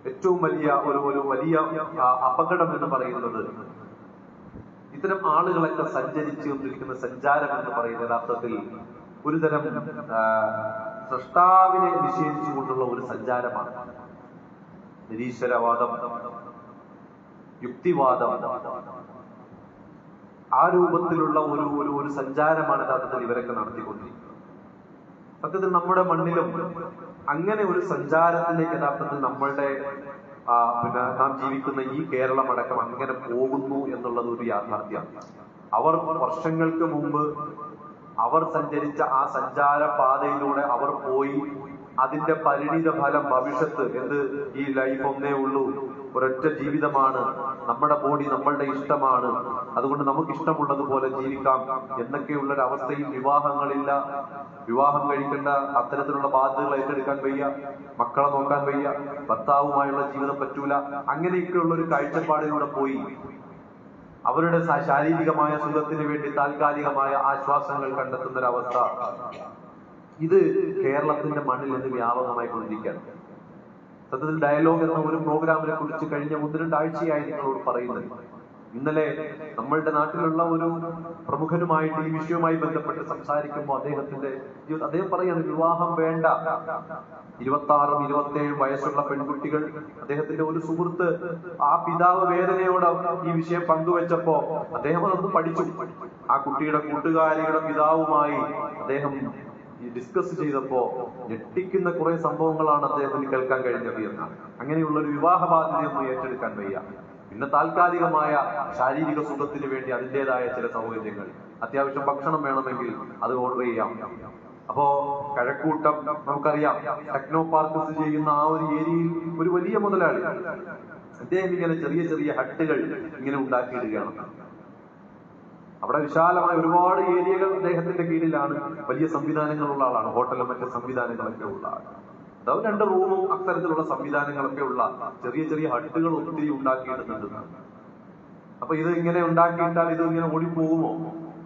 ഏറ്റവും വലിയ ഒരു വലിയ അപകടം എന്ന് പറയുന്നത്, ഇത്തരം ആളുകളൊക്കെ സഞ്ചരിച്ചു കൊണ്ടിരിക്കുന്ന സഞ്ചാരം എന്ന് പറയുന്ന യഥാർത്ഥത്തിൽ ഒരുതരം സൃഷ്ടാവിനെ നിഷേധിച്ചുകൊണ്ടുള്ള ഒരു സഞ്ചാരമാണ്. നിരീശ്വരവാദം, യുക്തിവാദം, ആ രൂപത്തിലുള്ള ഒരു സഞ്ചാരമാണ് യഥാർത്ഥത്തിൽ ഇവരൊക്കെ നടത്തിക്കൊണ്ടിരിക്കുന്നത്. സത്യത്തിൽ നമ്മുടെ മണ്ണിലും അങ്ങനെ ഒരു സഞ്ചാരത്തിലേക്ക് യഥാർത്ഥത്തിൽ നമ്മളുടെ നാം ജീവിക്കുന്ന ഈ കേരളം അടക്കം അങ്ങനെ പോകുന്നു എന്നുള്ളത് ഒരു യാഥാർത്ഥ്യമാണ്. അവർ വർഷങ്ങൾക്ക് മുമ്പ് അവർ സഞ്ചരിച്ച ആ സഞ്ചാര പാതയിലൂടെ അവർ പോയി, അതിന്റെ പരിണിത ഫലം ഭവിഷ്യത്ത് എന്ത്? ഈ ലൈഫ് ഒന്നേ ഉള്ളൂ, ഒരൊറ്റ ജീവിതമാണ്, നമ്മുടെ ബോഡി നമ്മളുടെ ഇഷ്ടമാണ്, അതുകൊണ്ട് നമുക്ക് ഇഷ്ടമുള്ളതുപോലെ ജീവിക്കാം എന്നൊക്കെയുള്ളൊരവസ്ഥയിൽ വിവാഹങ്ങളില്ല, വിവാഹം കഴിക്കേണ്ട അത്തരത്തിലുള്ള ബാധ്യതകൾ ഏറ്റെടുക്കാൻ വയ്യ, മക്കളെ നോക്കാൻ വയ്യ, ഭർത്താവുമായുള്ള ജീവിതം പറ്റൂല, അങ്ങനെയൊക്കെയുള്ള ഒരു കാഴ്ചപ്പാടിലൂടെ പോയി അവരുടെ ശാരീരികമായ സുഖത്തിന് വേണ്ടി താൽക്കാലികമായ ആശ്വാസങ്ങൾ കണ്ടെത്തുന്ന ഒരവസ്ഥ, ഇത് കേരളത്തിന്റെ മണ്ണിൽ നിന്ന് വ്യാപകമായി കൊണ്ടിരിക്കുകയാണ്. സത്യത്തിൽ ഡയലോഗ് എന്ന ഒരു പ്രോഗ്രാമിനെ കുറിച്ച് കഴിഞ്ഞ 1-2 ആഴ്ചയായി നിങ്ങളോട് പറയുന്നത്, ഇന്നലെ നമ്മളുടെ നാട്ടിലുള്ള ഒരു പ്രമുഖനുമായിട്ട് ഈ വിഷയവുമായി ബന്ധപ്പെട്ട് സംസാരിക്കുമ്പോൾ അദ്ദേഹം പറയാണ്, വിവാഹം വേണ്ട. 26ഉം 27ഉം വയസ്സുള്ള പെൺകുട്ടികൾ, അദ്ദേഹത്തിന്റെ ഒരു സുഹൃത്ത് ആ പിതാവ് വേദനയോടെ ഈ വിഷയം പങ്കുവെച്ചപ്പോ അദ്ദേഹം അതൊന്ന് പഠിച്ചു. ആ കുട്ടിയുടെ കൂട്ടുകാരിയുടെ പിതാവുമായി അദ്ദേഹം ഡിസ്കസ് ചെയ്തപ്പോ ഞെട്ടിക്കുന്ന കുറെ സംഭവങ്ങളാണ് അദ്ദേഹത്തിന് കേൾക്കാൻ കഴിഞ്ഞത് എന്ന്. അങ്ങനെയുള്ള ഒരു വിവാഹ ബാധ്യതയൊന്നും ഏറ്റെടുക്കാൻ വയ്യ. പിന്നെ താൽക്കാലികമായ ശാരീരിക സുഖത്തിന് വേണ്ടി അതിൻ്റെതായ ചില സൗകര്യങ്ങൾ, അത്യാവശ്യം ഭക്ഷണം വേണമെങ്കിൽ അത് ഓർഡർ ചെയ്യാം. അപ്പോ കഴക്കൂട്ടം നമുക്കറിയാം, ടെക്നോ പാർക്ക് ചെയ്യുന്ന ആ ഒരു ഏരിയയിൽ ഒരു വലിയ മുതലാളി അദ്ദേഹം ഇങ്ങനെ ചെറിയ ചെറിയ ഹട്ടുകൾ ഇങ്ങനെ ഉണ്ടാക്കിയിടുകയാണ്. അവിടെ വിശാലമായ ഒരുപാട് ഏരിയകൾ അദ്ദേഹത്തിന്റെ കീഴിലാണ്. വലിയ സംവിധാനങ്ങളുള്ള ആളാണ്, ഹോട്ടലും മറ്റ് സംവിധാനങ്ങളൊക്കെ ഉള്ള ആളാണ്. അതായത് 2 റൂമും അത്തരത്തിലുള്ള സംവിധാനങ്ങളൊക്കെ ഉള്ള ചെറിയ ചെറിയ ഹട്ടുകൾ ഒത്തിരി ഉണ്ടാക്കിയിടുന്നുണ്ട്. അപ്പൊ ഇത് ഇങ്ങനെ ഉണ്ടാക്കിയിട്ടാൽ ഇത് ഇങ്ങനെ ഓടിപ്പോകുമോ,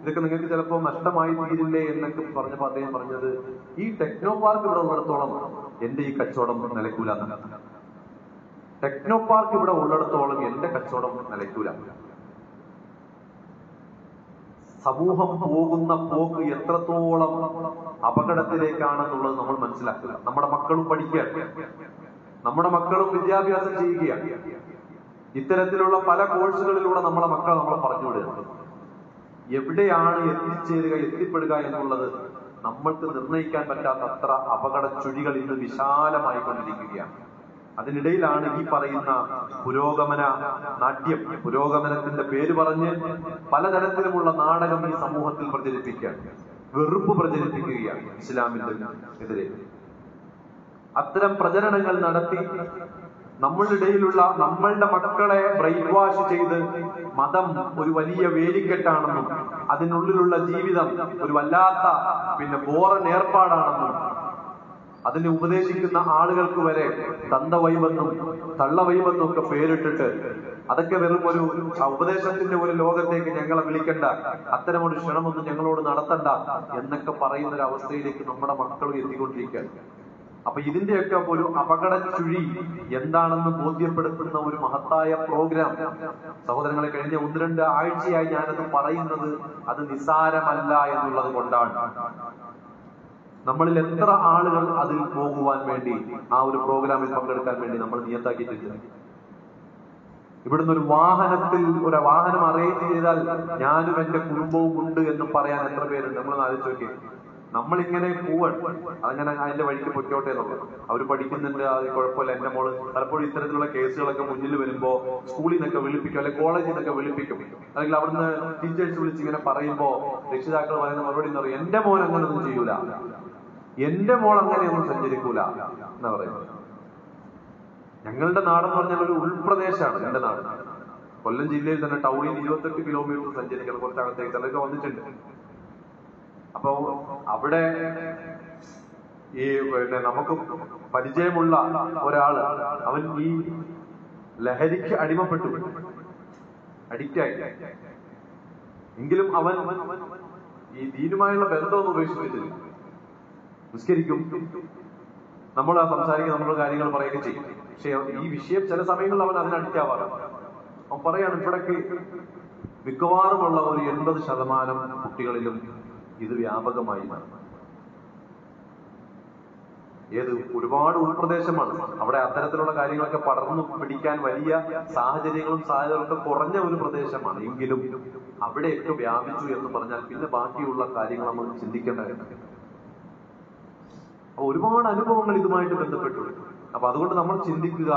ഇതൊക്കെ നിങ്ങൾക്ക് ചിലപ്പോൾ നഷ്ടമായി തീരില്ലേ എന്നൊക്കെ പറഞ്ഞപ്പോ അദ്ദേഹം പറഞ്ഞത്, ഈ ടെക്നോ പാർക്ക് ഇവിടെ ഉള്ളിടത്തോളം എന്റെ ഈ കച്ചവടം നിലയ്ക്കൂല. ടെക്നോ പാർക്ക് ഇവിടെ ഉള്ളിടത്തോളം എന്റെ കച്ചവടം നിലയ്ക്കൂല. സമൂഹം പോകുന്ന പോക്ക് എത്രത്തോളം അപകടത്തിലേക്കാണെന്നുള്ളത് നമ്മൾ മനസ്സിലാക്കുക. നമ്മുടെ മക്കളും പഠിക്കുകയാണ്, നമ്മുടെ മക്കളും വിദ്യാഭ്യാസം ചെയ്യുകയാണ്. ഇത്തരത്തിലുള്ള പല കോഴ്സുകളിലൂടെ നമ്മളെ മക്കളെ നമ്മൾ പറഞ്ഞുവിടുക. എവിടെയാണ് എത്തിപ്പെടുക എന്നുള്ളത് നമ്മൾക്ക് നിർണ്ണയിക്കാൻ പറ്റാത്ത അത്ര അപകട ചുഴികൾ ഇന്ന് വിശാലമായി കൊണ്ടിരിക്കുകയാണ്. അതിനിടയിലാണ് ഈ പറയുന്ന പുരോഗമന നാട്യം, പുരോഗമനത്തിന്റെ പേര് പറഞ്ഞ് പലതരത്തിലുമുള്ള നാടകം ഈ സമൂഹത്തിൽ പ്രചരിപ്പിക്കാൻ, വെറുപ്പ് പ്രചരിപ്പിക്കുകയാണ് ഇസ്ലാമിന്റെ എതിരെ. അത്തരം പ്രചരണങ്ങൾ നടത്തി നമ്മളിടയിലുള്ള നമ്മളുടെ മക്കളെ ബ്രെയിൻ വാഷ് ചെയ്ത് മതം ഒരു വലിയ വേലിക്കെട്ടാണെന്നും അതിനുള്ളിലുള്ള ജീവിതം ഒരു വല്ലാത്ത ബോറൻ ഏർപ്പാടാണെന്നും അതിനെ ഉപദേശിക്കുന്ന ആളുകൾക്ക് വരെ തന്തവൈബെന്നും തള്ളവൈബെന്നും ഒക്കെ പേരിട്ടിട്ട് അതൊക്കെ വെറും ഒരു ഉപദേശത്തിന്റെ ഒരു ലോകത്തേക്ക് ഞങ്ങളെ വിളിക്കണ്ട, അത്തരമൊരു ക്ഷണമൊന്നും ഞങ്ങളോട് നടത്തണ്ട എന്നൊക്കെ പറയുന്ന ഒരു അവസ്ഥയിലേക്ക് നമ്മുടെ മക്കൾ എത്തിക്കൊണ്ടിരിക്കുകയാണ്. അപ്പൊ ഇതിന്റെയൊക്കെ ഒരു അപകട ചുഴി എന്താണെന്ന് ബോധ്യപ്പെടുത്തുന്ന ഒരു മഹത്തായ പ്രോഗ്രാം സഹോദരങ്ങളെ, കഴിഞ്ഞ 1-2 ആഴ്ചയായി ഞാനത് പറയുന്നത് അത് നിസാരമല്ല എന്നുള്ളത് കൊണ്ടാണ്. നമ്മളിൽ എത്ര ആളുകൾ അതിൽ പോകുവാൻ വേണ്ടി, ആ ഒരു പ്രോഗ്രാമിൽ പങ്കെടുക്കാൻ വേണ്ടി നമ്മൾ നിയത്താക്കിയിട്ടുണ്ട്. ഇവിടുന്ന് ഒരു വാഹനം അറേഞ്ച് ചെയ്താൽ ഞാനും എന്റെ കുടുംബവും ഉണ്ട് എന്ന് പറയാൻ എത്ര പേരുണ്ട്? നമ്മളൊന്ന് ആലോചിച്ച് നോക്കിയേ. നമ്മളിങ്ങനെ പോവാൻ അതങ്ങനെ അതിന്റെ വഴിക്ക് പൊയ്ക്കോട്ടെ എന്നുള്ളത്. അവർ പഠിക്കുന്നുണ്ട്, അത് കുഴപ്പമില്ല. എന്റെ മോള് പലപ്പോഴും ഇത്തരത്തിലുള്ള കേസുകളൊക്കെ മുന്നിൽ വരുമ്പോ സ്കൂളിൽ നിന്നൊക്കെ വിളിപ്പിക്കും, അല്ലെങ്കിൽ കോളേജിൽ നിന്നൊക്കെ വിളിപ്പിക്കും, അല്ലെങ്കിൽ അവിടുന്ന് ടീച്ചേഴ്സ് വിളിച്ച് ഇങ്ങനെ പറയുമ്പോ രക്ഷിതാക്കൾ പറയുന്ന മറുപടി എന്ന് പറയും, എന്റെ മോൻ അങ്ങനെയൊന്നും ചെയ്യൂല, എന്റെ മോൾ അങ്ങനെയൊന്നും സഞ്ചരിക്കൂല എന്നാ പറയുന്നത്. ഞങ്ങളുടെ നാടെന്ന് പറഞ്ഞാൽ ഒരു ഉൾപ്രദേശമാണ് എന്റെ നാട്. കൊല്ലം ജില്ലയിൽ തന്നെ ടൗണിൽ 28 കിലോമീറ്റർ സഞ്ചരിക്കണം, കുറച്ചകത്തേക്ക് ചിലരൊക്കെ വന്നിട്ടുണ്ട്. അപ്പൊ അവിടെ ഈ നമുക്ക് പരിചയമുള്ള ഒരാള്, അവൻ ഈ ലഹരിക്ക് അടിമപ്പെട്ടു, അഡിക്റ്റായി. എങ്കിലും അവൻ ഈ ദീനുമായുള്ള ബന്ധമൊന്നും ഉപേക്ഷിച്ചിട്ടില്ല. നിസ്കരിക്കും, നമ്മൾ സംസാരിക്കും, നമ്മൾ കാര്യങ്ങൾ പറയുകയും ചെയ്യും. പക്ഷെ ഈ വിഷയം ചില സമയങ്ങളിൽ അവൻ അതിന് അഡിക്റ്റാവാറാണ്. അവൻ പറയാണ്, ഇവിടേക്ക് മിക്കവാറുമുള്ള ഒരു 80% കുട്ടികളിലും ഇത് വ്യാപകമായി. ഏത് ഒരുപാട് ഉൾപ്രദേശമാണ്, അവിടെ അത്തരത്തിലുള്ള കാര്യങ്ങളൊക്കെ പടർന്നു പിടിക്കാൻ വലിയ സാഹചര്യങ്ങളൊക്കെ കുറഞ്ഞ ഒരു പ്രദേശമാണ്. എങ്കിലും അവിടെയൊക്കെ വ്യാപിച്ചു എന്ന് പറഞ്ഞാൽ പിന്നെ ബാക്കിയുള്ള കാര്യങ്ങൾ നമ്മൾ ചിന്തിക്കേണ്ടതാണ്. ഒരുപാട് അനുഭവങ്ങൾ ഇതുമായിട്ട് ബന്ധപ്പെട്ടുണ്ട്. അപ്പൊ അതുകൊണ്ട് നമ്മൾ ചിന്തിക്കുക,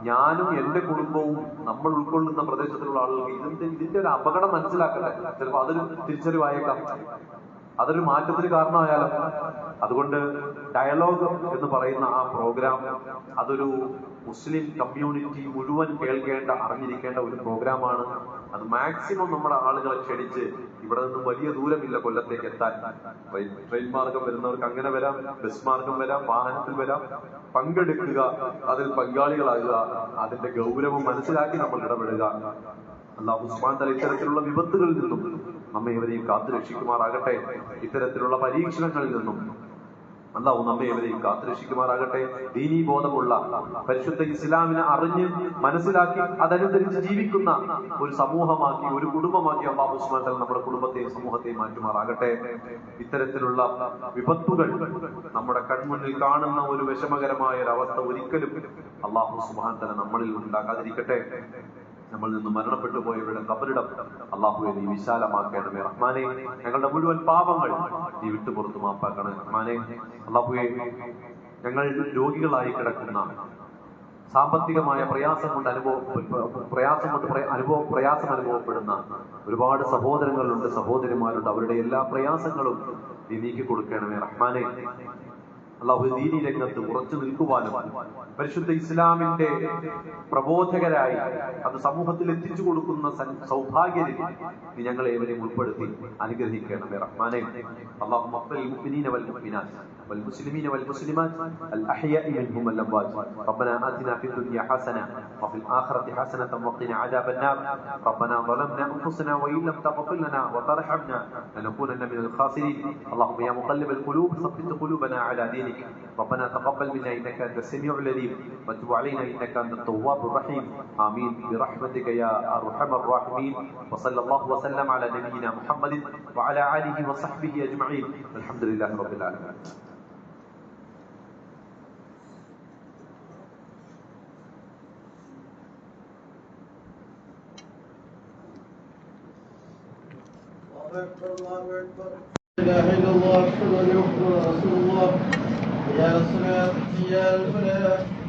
ഞാനും എന്റെ കുടുംബവും നമ്മൾ ഉൾക്കൊള്ളുന്ന പ്രദേശത്തിലുള്ള ആളുകൾക്ക് ഇതിന്റെ ഒരു അപകടം മനസ്സിലാക്കട്ടെ. ചിലപ്പോൾ അതൊരു തിരിച്ചറിവായേക്കാം, അതൊരു മാറ്റത്തിന് കാരണമായാലും. അതുകൊണ്ട് ഡയലോഗ് എന്ന് പറയുന്ന ആ പ്രോഗ്രാം അതൊരു മുസ്ലിം കമ്മ്യൂണിറ്റി മുഴുവൻ കേൾക്കേണ്ട, അറിഞ്ഞിരിക്കേണ്ട ഒരു പ്രോഗ്രാമാണ്. അത് മാക്സിമം നമ്മുടെ ആളുകളെ ക്ഷണിച്ച്, ഇവിടെ നിന്നും വലിയ ദൂരമില്ല കൊല്ലത്തേക്ക് എത്താൻ. ട്രെയിൻ മാർഗം വരുന്നവർക്ക് അങ്ങനെ വരാം, ബസ് മാർഗം വരാം, വാഹനത്തിൽ വരാം. പങ്കെടുക്കുക, അതിൽ പങ്കാളികളാകുക, അതിന്റെ ഗൗരവം മനസ്സിലാക്കി നമ്മൾ ഇടപെടുക. അല്ലാഹു സുബ്ഹാനഹു വ തആല ഇത്തരത്തിലുള്ള വിപത്തുകളിൽ നിന്നും നമ്മെ ഇവരെയും കാത്തു രക്ഷിക്കുമാറാകട്ടെ. ഇത്തരത്തിലുള്ള പരീക്ഷണങ്ങളിൽ നിന്നും അല്ലാഹു നമ്മെ ഇവരെയും കാത്തുരക്ഷിക്കുമാറാകട്ടെ. ദീനീ ബോധമുള്ള പരിശുദ്ധ ഇസ്ലാമിനെ അറിഞ്ഞ് മനസ്സിലാക്കി അതനുസരിച്ച് ജീവിക്കുന്ന ഒരു സമൂഹമാക്കി, ഒരു കുടുംബമാക്കി അല്ലാഹു സുബ്ഹാനഹു വ തആല നമ്മുടെ കുടുംബത്തെയും സമൂഹത്തെയും മാറ്റുമാറാകട്ടെ. ഇത്തരത്തിലുള്ള വിപത്തുകൾ നമ്മുടെ കൺമുന്നിൽ കാണുന്ന ഒരു വിഷമകരമായ ഒരവസ്ഥ ഒരിക്കലും അല്ലാഹു സുബ്ഹാനഹു വ തആല നമ്മളിൽ ഉണ്ടാകാതിരിക്കട്ടെ. നമ്മളിൽ നിന്ന് മരണപ്പെട്ടു പോയവരുടെ ഖബറിടം അല്ലാഹുവേ നീ വിശാലമാക്കണമേ റഹ്മാനെ. ഞങ്ങളുടെ മുഴുവൻ പാപങ്ങൾ നീ വിട്ടുപുറത്തു മാപ്പാക്കണേ റഹ്മാനെ. അല്ലാഹുവേ, ഞങ്ങൾ രോഗികളായി കിടക്കുന്ന, സാമ്പത്തികമായ പ്രയാസം അനുഭവപ്പെടുന്ന ഒരുപാട് സഹോദരങ്ങളുണ്ട്, സഹോദരിമാരുണ്ട്. അവരുടെ എല്ലാ പ്രയാസങ്ങളും നീ നീക്കി കൊടുക്കണമേ റഹ്മാനെ. അല്ലാഹു ദീനി രംഗത്ത് ഉറച്ചു നിൽക്കുവാനും പരിശുദ്ധ ഇസ്ലാമിന്റെ പ്രബോധകരായി അത് സമൂഹത്തിൽ എത്തിച്ചു കൊടുക്കുന്ന സൗഭാഗ്യത്തിൽ നീ ഞങ്ങളെ ഏവരെയും ഉൾപ്പെടുത്തി അനുഗ്രഹിക്കണമേ റഹ്മാനെ. اللهم اغفر للمؤمنين والمؤمنات والمسلمين والمسلمات الأحياء منهم والأموات. ربنا آتنا في الدنيا حسنة وفي الآخرة حسنة وقنا عذاب النار. ربنا ظلمنا أنفسنا وإن لم تغفر لنا وترحمنا لنكونن من الخاسرين. اللهم يا مقلب القلوب ثبت قلوبنا على دينك. ربنا تقبل منا إنك أنت السميع العليم وتب علينا إنك أنت التواب الرحيم. آمين برحمتك يا أرحم الراحمين. وصلى الله وسلم على نبينا محمد وعلى آله وصحبه أجمعين. الحمد لله رب العالمين. الله أكبر. لا إله إلا الله أشهد أن محمدا رسول الله. يا الصلاة يا الفلاح.